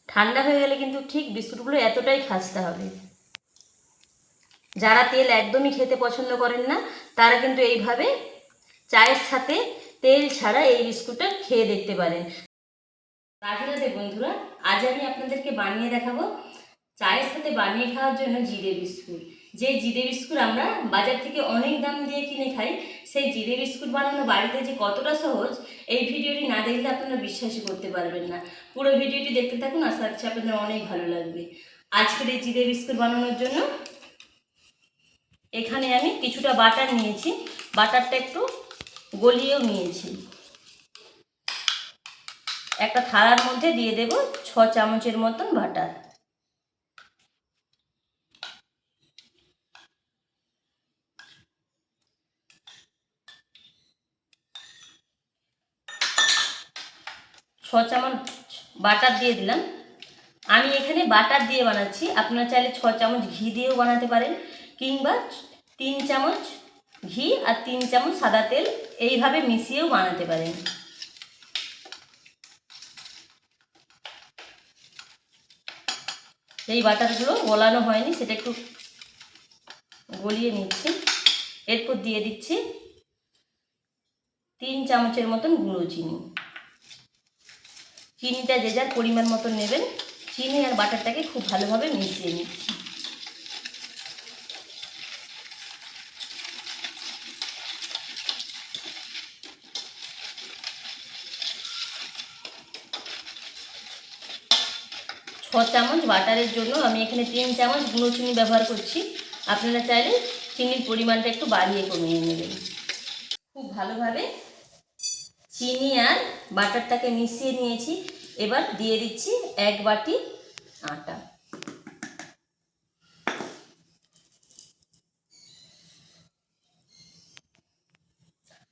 ঠান্ডা হয়ে গেলে কিন্তু ঠিক বিস্কুটগুলো এতটাই খাস্তা হবে। যারা তেল একদমই খেতে পছন্দ করেন না তারা কিন্তু এইভাবে চায়ের সাথে তেল ছাড়া এই বিস্কুটটা খেয়ে দেখতে পারেন। রাধে রাধে বন্ধুরা, আজ আমি আপনাদেরকে বানিয়ে দেখাবো চায়ের সাথে বানিয়ে খাওয়ার জন্য জিরে বিস্কুট। যে জিরে বিস্কুট আমরা বাজার থেকে অনেক দাম দিয়ে কিনে খাই, সেই জিরে বিস্কুট বানানো বাড়িতে যে কতটা সহজ, এই ভিডিওটি না দেখলে আপনারা বিশ্বাসই করতে পারবেন না। পুরো ভিডিওটি দেখতে থাকুন, আশা রাখছি আপনাদের অনেক ভালো লাগবে। আজকের এই জিরে বিস্কুট বানানোর জন্য এখানে আমি কিছুটা বাটার নিয়েছি, বাটারটা একটু গলিয়েও নিয়েছি। একটা থালার মধ্যে দিয়ে দেব 6 চামচের মতন বাটার। ছ চামচ বাটার দিয়ে দিলাম। আমি এখানে বাটার দিয়ে বানাচ্ছি, আপনারা চাইলে 6 চামচ ঘি দিয়েও বানাতে পারেন, কিংবা 3 চামচ ঘি আর 3 চামচ সাদা তেল এইভাবে মিশিয়েও বানাতে পারেন। এই বাটারগুলো গলানো হয়নি, সেটা একটু গলিয়ে নিচ্ছি। এরপর দিয়ে দিচ্ছি 3 চামচের মতন গুঁড়ো চিনি। চিনিটা যে যার পরিমাণ মতন নেবেন। চিনি আর বাটারটাকে খুব ভালোভাবে মিশিয়ে নিচ্ছি। ছ চামচ বাটারের জন্য আমি এখানে 3 চামচ গুঁড়ো চিনি ব্যবহার করছি। আপনারা চাইলে চিনির পরিমাণটা একটু বাড়িয়ে কমিয়ে নেবেন। খুব ভালোভাবে চিনি আর বাটারটাকে মিশিয়ে নিয়েছি। এবার দিয়ে দিচ্ছি 1 বাটি আটা।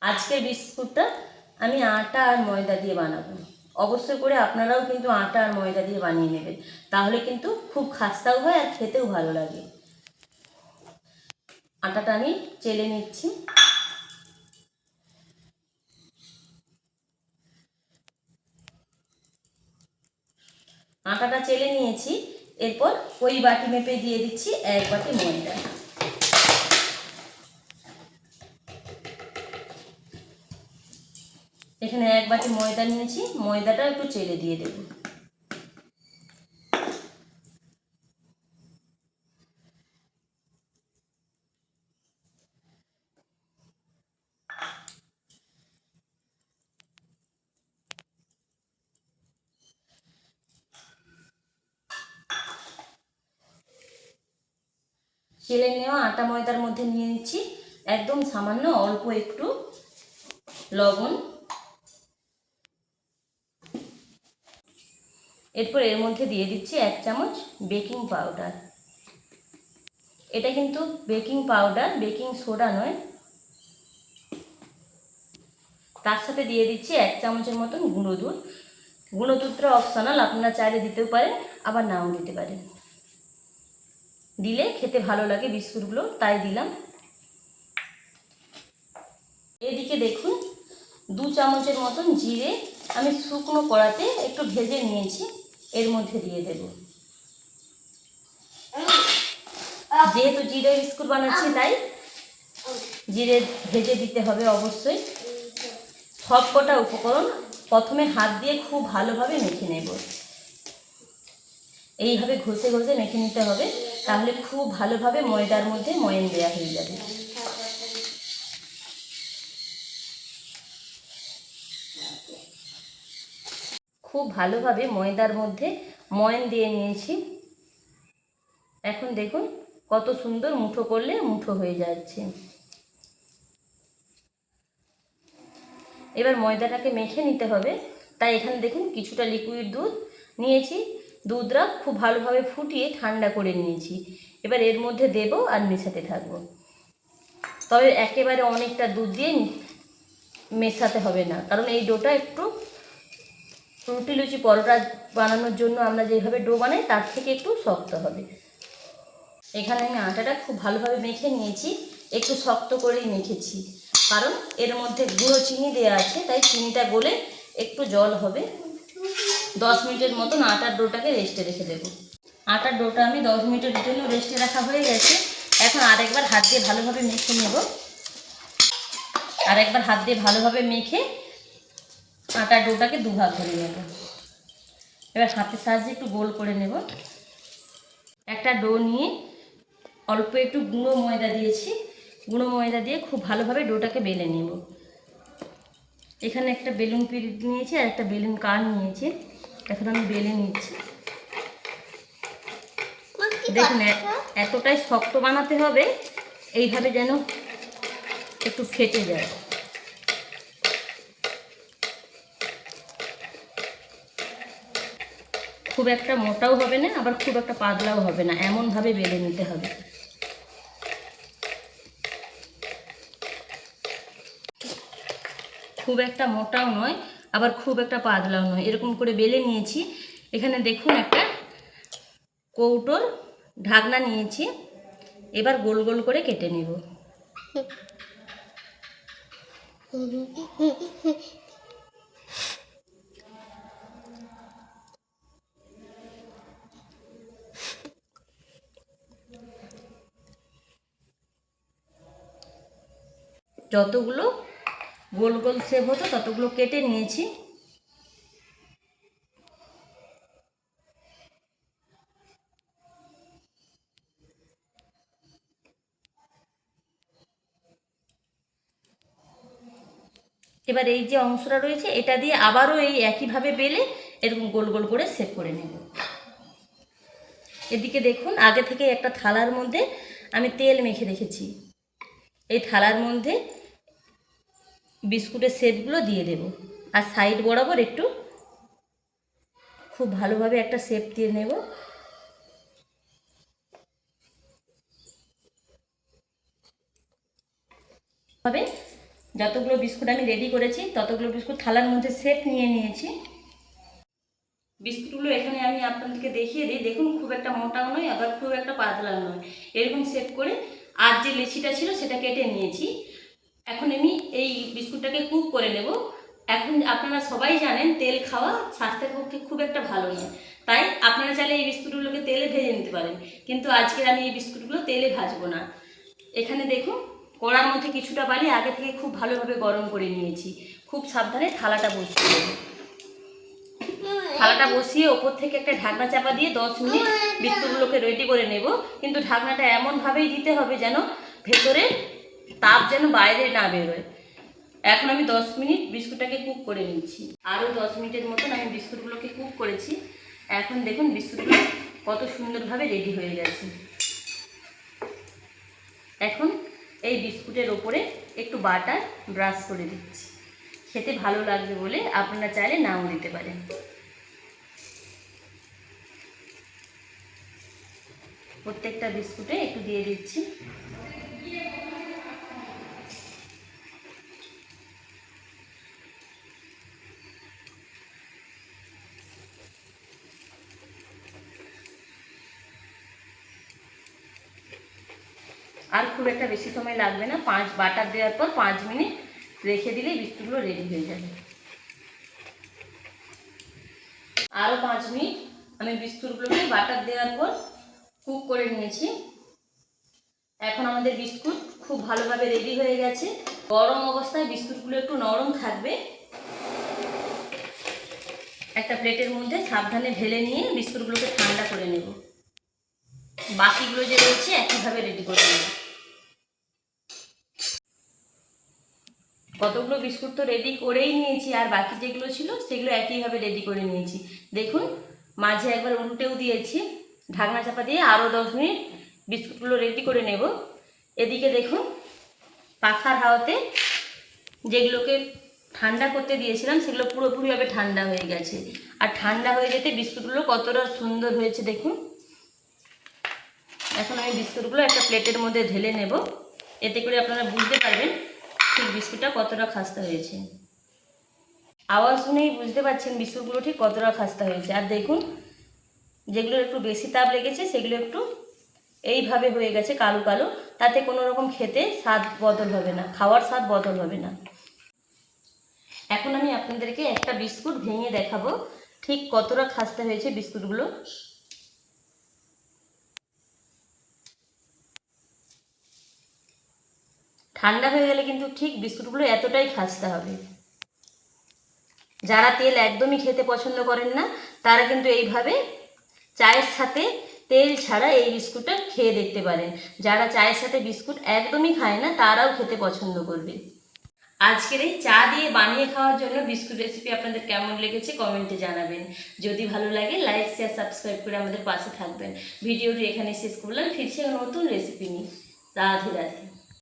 আজকের বিস্কুটটা আমি আটা আর ময়দা দিয়ে বানাবো। অবশ্যই করে আপনারাও কিন্তু আটা আর ময়দা দিয়ে বানিয়ে নেবেন, তাহলে কিন্তু খুব খাস্তাও হয় আর খেতেও ভালো লাগে। আটাটা আমি চেলে নিচ্ছি। আটাটা চেলে নিয়েছি। এরপর ওই বাটি মেপে দিয়ে দিচ্ছি 1 বাটি ময়দা। এখানে 1 বাটি ময়দা নিয়েছি, ময়দাটা একটু চেলে দিয়ে দেব। চেলে নেওয়া আটা ময়দার মধ্যে নিয়ে নিচ্ছি একদম সামান্য অল্প একটু লবণ। এরপর এর মধ্যে দিয়ে দিচ্ছি 1 চামচ বেকিং পাউডার। এটা কিন্তু বেকিং পাউডার, বেকিং সোডা নয়। তার সাথে দিয়ে দিচ্ছি 1 চামচের মতন গুঁড়ো দুধ। গুঁড়ো দুধটা অপশনাল, আপনারা চাইলে দিতেও পারেন, আবার নাও দিতে পারেন। দিলে খেতে ভালো লাগে বিস্কুটগুলো, তাই দিলাম। এদিকে দেখুন 2 চামচের মতন জিরে আমি শুকনো কড়াতে একটু ভেজে নিয়েছি, এর মধ্যে দিয়ে দেব। যেহেতু জিরে বিস্কুট বানাচ্ছি তাই জিরে ভেজে দিতে হবে অবশ্যই। সব কটা উপকরণ প্রথমে হাত দিয়ে খুব ভালোভাবে মেখে নেব। এইভাবে ঘষে ঘষে মেখে নিতে হবে, তাহলে খুব ভালোভাবে ময়দার মধ্যে ময়ান দেওয়া হয়ে যাবে। খুব ভালোভাবে ময়দার মধ্যে ময়ান দিয়ে নিয়েছি। এখন দেখুন কত সুন্দর মুঠো করলে মুঠো হয়ে যাচ্ছে। এবার ময়দাটাকে মেখে নিতে হবে, তাই এখানে দেখুন কিছুটা লিকুইড দুধ নিয়েছি। দুধটা খুব ভালোভাবে ফুটিয়ে ঠান্ডা করে নিয়েছি। এবার এর মধ্যে দেব আর মেশাতে থাকবো। তবে একেবারে অনেকটা দুধ দিয়ে মেশাতে হবে না, কারণ এই ডোটা একটু রুটি লুচি পরোটা বানানোর জন্য আমরা যেভাবে ডো বানাই তার থেকে একটু শক্ত হবে। এখানে আমি আটাটা খুব ভালোভাবে মেখে নিয়েছি, একটু শক্ত করেই মেখেছি, কারণ এর মধ্যে গুঁড়ো চিনি দেওয়া আছে, তাই চিনিটা গলে একটু জল হবে। 10 মিনিটের মতন আটার ডোটাকে রেস্টে রেখে দেবো। আটার ডোটা আমি 10 মিনিটের জন্য রেস্টে রাখা হয়ে গেছে। এখন আরেকবার হাত দিয়ে ভালোভাবে মেখে নেব। আরেকবার হাত দিয়ে ভালোভাবে মেখে আটার ডোটাকে দুভাগ করে নেব। এবার হাতের সাহায্যে একটু গোল করে নেব। একটা ডো নিয়ে অল্প একটু গুঁড়ো ময়দা দিয়েছি। গুঁড়ো ময়দা দিয়ে খুব ভালোভাবে ডোটাকে বেলে নেব। এখানে একটা বেলুন পিরিট নিয়েছি আর একটা বেলুন কান নিয়েছি। এখন আমি বেলে নিচ্ছি। দেখুন এতটাই শক্ত বানাতে হবে, এইভাবে যেন একটু ফেটে যায়। খুব একটা মোটাও হবে না, আবার খুব একটা পাতলাও হবে না, এমনভাবে বেলে নিতে হবে। খুব একটা মোটাও নয়, আবার খুব একটা পাতলাও নয়, এরকম করে বেলে নিয়েছি। এখানে দেখুন একটা কৌটোর ঢাকনা নিয়েছি। এবার গোল গোল করে কেটে নেব। যতগুলো গোল গোল শেপ হতো ততগুলো কেটে নিয়েছি। এবার এই যে অংশটা রয়েছে এটা দিয়ে আবারও এই একইভাবে বেলে এরকম গোল গোল করে শেপ করে নেব। এদিকে দেখুন আগে থেকে একটা থালার মধ্যে আমি তেল মেখে রেখেছি। এই থালার মধ্যে বিস্কুটের শেপগুলো দিয়ে দেব, আর সাইড বরাবর একটু খুব ভালোভাবে একটা শেপ দিয়ে নেব। হবে যতগুলো বিস্কুট আমি রেডি করেছি ততগুলো বিস্কুট থালার মধ্যে শেপ নিয়ে নিয়েছি। বিস্কুটগুলো এখানে আমি আপনাদেরকে দেখিয়ে দিই। দেখুন খুব একটা মোটাও নয়, আবার খুব একটা পাতলাও নয়, এরকম শেপ করে আর যে লেচিটা ছিল সেটা কেটে নিয়েছি। এখন আমি এই বিস্কুটটাকে কুক করে নেব। এখন আপনারা সবাই জানেন তেল খাওয়া স্বাস্থ্যের পক্ষে খুব একটা ভালো নয়, তাই আপনারা চাইলে এই বিস্কুটগুলোকে তেলে ভেজে নিতে পারেন, কিন্তু আজকে আমি এই বিস্কুটগুলো তেলে ভাজবো না। এখানে দেখুন কড়ার মধ্যে কিছুটা বালি আগে থেকে খুব ভালোভাবে গরম করে নিয়েছি। খুব সাবধানে থালাটা বসিয়ে দেব। থালাটা বসিয়ে ওপর থেকে একটা ঢাকনা চাপা দিয়ে 10 মিনিট বিস্কুটগুলোকে রেডি করে নেব। কিন্তু ঢাকনাটা এমনভাবেই দিতে হবে যেন ভেতরে তাপ যেন বাইরে না বেরোয়। এখন আমি 10 মিনিট বিস্কুটটাকে কুক করে নিচ্ছি। আরও 10 মিনিটের মতন আমি বিস্কুটগুলোকে কুক করেছি। এখন দেখুন বিস্কুটগুলো কত সুন্দরভাবে রেডি হয়ে গেছে। এখন এই বিস্কুটের ওপরে একটু বাটার ব্রাশ করে দিচ্ছি। খেতে ভালো লাগবে বলে, আপনারা চাইলে নাও দিতে পারেন। প্রত্যেকটা বিস্কুটে একটু দিয়ে দিচ্ছি। আর খুব একটা বেশি সময় লাগবে না, বাটার দেওয়ার পর 5 মিনিট রেখে দিলেই বিস্কুটগুলো রেডি হয়ে যাবে। আরও 5 মিনিট আমি বিস্কুটগুলোকে বাটার দেওয়ার পর কুক করে নিয়েছি। এখন আমাদের বিস্কুট খুব ভালোভাবে রেডি হয়ে গেছে। গরম অবস্থায় বিস্কুটগুলো একটু নরম থাকবে। একটা প্লেটের মধ্যে সাবধানে ঢেলে নিয়ে বিস্কুটগুলোকে ঠান্ডা করে নেব। বাকিগুলো যে রয়েছে একইভাবে রেডি করে নেব। কতগুলো বিস্কুট তো রেডি করেই নিয়েছি, আর বাকি যেগুলো ছিল সেগুলো একইভাবে রেডি করে নিয়েছি। দেখুন মাঝে একবার উল্টেও দিয়েছি। ঢাকনা চাপা দিয়ে আরও 10 মিনিট বিস্কুটগুলো রেডি করে নেব। এদিকে দেখুন পাখার হাওয়াতে যেগুলোকে ঠান্ডা করতে দিয়েছিলাম সেগুলো পুরোপুরিভাবে ঠান্ডা হয়ে গেছে। আর ঠান্ডা হয়ে যেতে বিস্কুটগুলো কতটা সুন্দর হয়েছে দেখুন। এখন আমি বিস্কুটগুলো একটা প্লেটের মধ্যে ঢেলে নেব। এতে করে আপনারা বুঝতে পারবেন ঠিক বিস্কুটটা কতটা খাস্তা হয়েছে। আওয়াজ শুনেই বুঝতে পারছেন বিস্কুটগুলো ঠিক কতটা খাস্তা হয়েছে। আর দেখুন যেগুলো একটু বেশি তাপ লেগেছে সেগুলো একটু এইভাবে হয়ে গেছে কালো কালো, তাতে কোনো রকম খেতে স্বাদ বদল হবে না, খাওয়ার স্বাদ বদল হবে না। এখন আমি আপনাদেরকে একটা বিস্কুট ভেঙে দেখাবো ঠিক কতটা খাস্তা হয়েছে বিস্কুটগুলো। ঠান্ডা হয়ে গেলে কিন্তু ঠিক বিস্কুটগুলো এতটাই খাস্তা হবে। যারা তেল একদমই খেতে পছন্দ করেন না তারা কিন্তু এইভাবে চায়ের সাথে তেল ছাড়া এই বিস্কুটটা খেয়ে দেখতে পারেন। যারা চায়ের সাথে বিস্কুট একদমই খায় না তারাও খেতে পছন্দ করবে। আজকের এই চা দিয়ে বানিয়ে খাওয়ার জন্য বিস্কুট রেসিপি আপনাদের কেমন লেগেছে কমেন্টে জানাবেন। যদি ভালো লাগে লাইক শেয়ার সাবস্ক্রাইব করে আমাদের পাশে থাকবেন। ভিডিওটি এখানে শেষ করলাম, ফিরছে নতুন রেসিপি নিয়ে। রাধে রাধে।